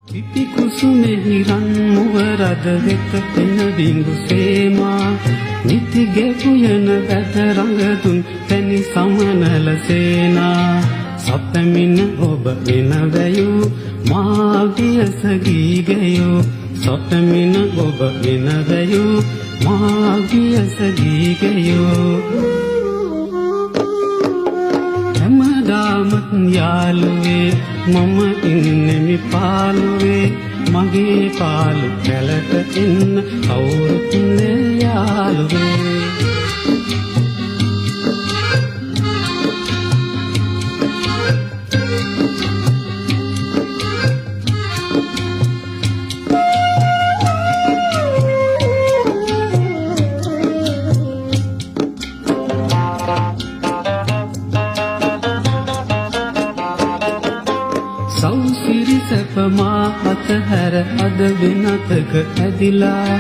පිපි කුසුමෙහි රන් මුව රද වෙත එන බිඳු සේමා නිති ගෙපුයන වැද රඟදුන් තැනි සමනල සේනා සපමින ඔබ වෙන වැයූ මාගියස ගීගයෝ සපමින ඔබ වෙන වැයූ මාගියස ගීගයෝ හැමදාමත් යාළුවේ මම ඉන්නෙමි පාළුවේ මගේ පාළු කැලට එන්න කවුරුත් නෑ යාළුවේ සෞසිරි සැප මා අතහැර අද වෙනතක ඇදිලා